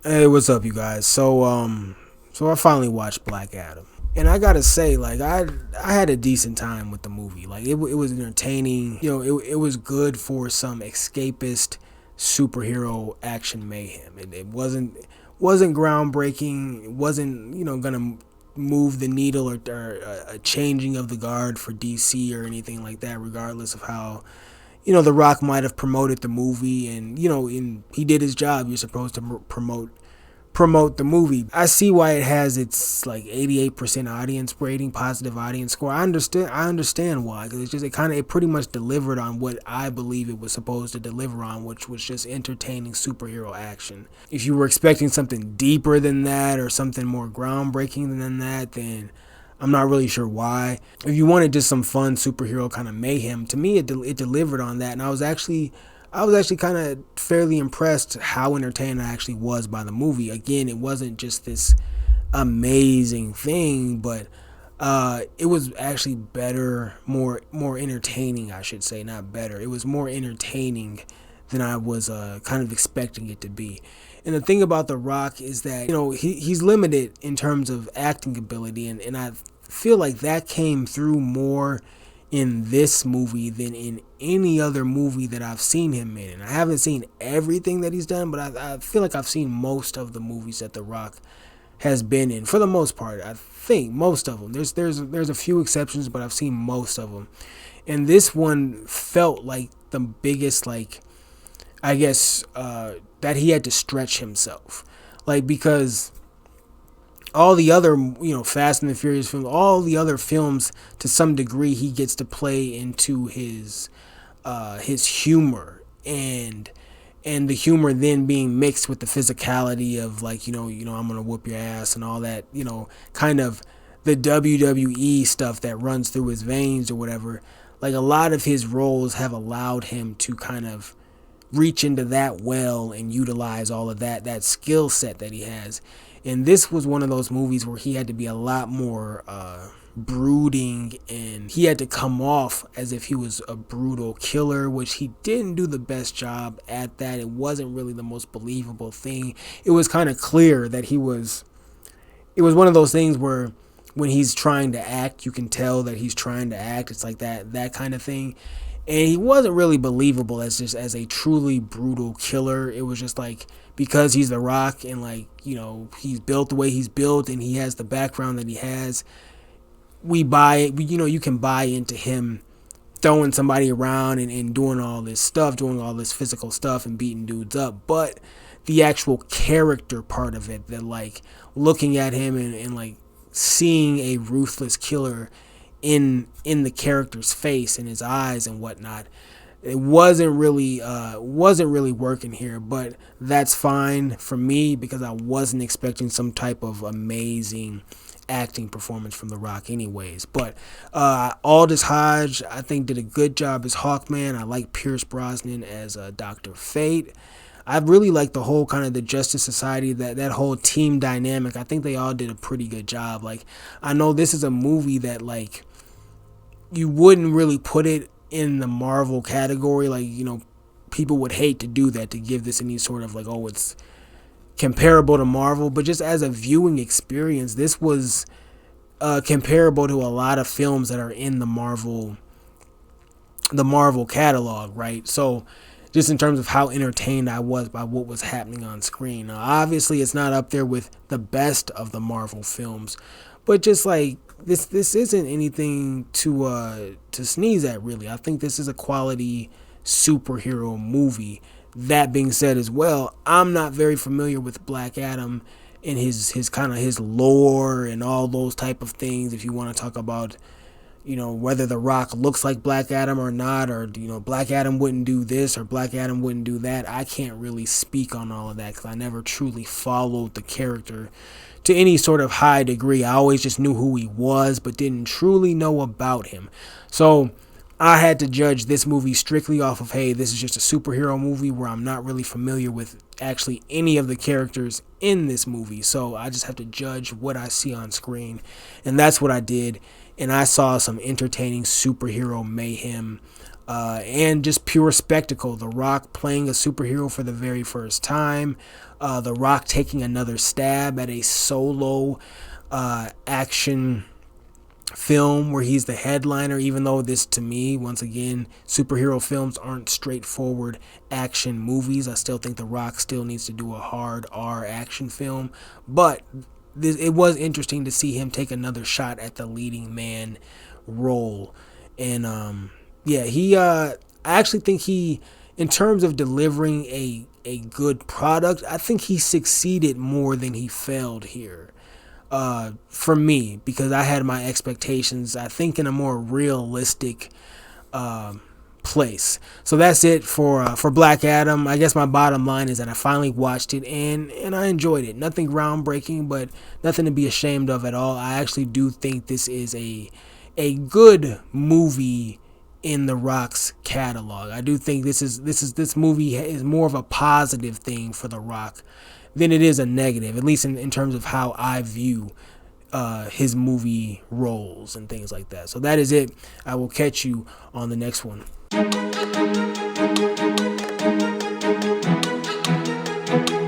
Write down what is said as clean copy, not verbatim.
Hey, what's up, you guys? So I finally watched Black Adam, and I gotta say, like, I had a decent time with the movie. Like, it was entertaining. It was good for some escapist superhero action mayhem. It wasn't groundbreaking. It wasn't gonna move the needle or a changing of the guard for DC or anything like that. Regardless of how The Rock might have promoted the movie, and he did his job. You're supposed to promote the movie. I see why it has its like 88% audience rating, positive audience score. I understand why, because it pretty much delivered on what I believe it was supposed to deliver on, which was just entertaining superhero action. If you were expecting something deeper than that or something more groundbreaking than that, then I'm not really sure why. If you wanted just some fun superhero kind of mayhem, to me it delivered on that, and I was actually kind of fairly impressed how entertained I actually was by the movie. Again, it wasn't just this amazing thing, but it was actually better, more entertaining, I should say, not better. It was more entertaining than I was kind of expecting it to be. And the thing about The Rock is that he's limited in terms of acting ability, and I feel like that came through more in this movie than in any other movie that I've seen him in. And I haven't seen everything that he's done, but I feel like I've seen most of the movies that The Rock has been in, for the most part. I think most of them. There's a few exceptions, but I've seen most of them. And this one felt like the biggest, like, I guess, that he had to stretch himself, like, because all the other Fast and the Furious films, all the other films, to some degree he gets to play into his humor, and the humor then being mixed with the physicality of, like, I'm gonna whoop your ass and all that, kind of the WWE stuff that runs through his veins or whatever. Like, a lot of his roles have allowed him to kind of reach into that well and utilize all of that skill set that he has. And this was one of those movies where he had to be a lot more brooding, and he had to come off as if he was a brutal killer, which he didn't do the best job at. That it wasn't really the most believable thing. It was kind of clear that it was one of those things where when he's trying to act, you can tell that he's trying to act. It's like that kind of thing. And he wasn't really believable as a truly brutal killer. It was just like, because he's The Rock, and, like, he's built the way he's built, and he has the background that he has, we buy it. You can buy into him throwing somebody around and doing all this stuff, doing all this physical stuff and beating dudes up. But the actual character part of it, that, like, looking at him and like seeing a ruthless killer in the character's face and his eyes and whatnot, it wasn't really working here. But that's fine for me, because I wasn't expecting some type of amazing acting performance from The Rock anyways. But Aldous Hodge, I think, did a good job as Hawkman. I like Pierce Brosnan as Dr. Fate. I really like the whole kind of the Justice Society, that whole team dynamic. I think they all did a pretty good job. Like, I know this is a movie that, like, you wouldn't really put it in the Marvel category. Like, people would hate to do that, to give this any sort of, like, oh, it's comparable to Marvel. But just as a viewing experience, this was comparable to a lot of films that are in the Marvel catalog, right? So just in terms of how entertained I was by what was happening on screen. Now, obviously, it's not up there with the best of the Marvel films, but just like this isn't anything to sneeze at, really. I think this is a quality superhero movie. That being said, as well, I'm not very familiar with Black Adam and his kind of his lore and all those type of things. If you want to talk about whether The Rock looks like Black Adam or not, or Black Adam wouldn't do this or Black Adam wouldn't do that, I can't really speak on all of that, because I never truly followed the character to any sort of high degree. I always just knew who he was, but didn't truly know about him. So I had to judge this movie strictly off of, hey, this is just a superhero movie where I'm not really familiar with actually any of the characters in this movie. So I just have to judge what I see on screen, and that's what I did. And I saw some entertaining superhero mayhem and just pure spectacle. The Rock playing a superhero for the very first time. The Rock taking another stab at a solo action film where he's the headliner, even though this, to me, once again, superhero films aren't straightforward action movies. I still think The Rock still needs to do a hard R action film, but it was interesting to see him take another shot at the leading man role. And I actually think he, in terms of delivering a good product, I think he succeeded more than he failed here. For me, because I had my expectations, I think, in a more realistic place. So that's it for Black Adam. I guess my bottom line is that I finally watched it and I enjoyed it. Nothing groundbreaking, but nothing to be ashamed of at all. I actually do think this is a good movie in The Rock's catalog. I do think this movie is more of a positive thing for The Rock than it is a negative, at least in terms of how I view his movie roles and things like that. So that is it. I will catch you on the next one.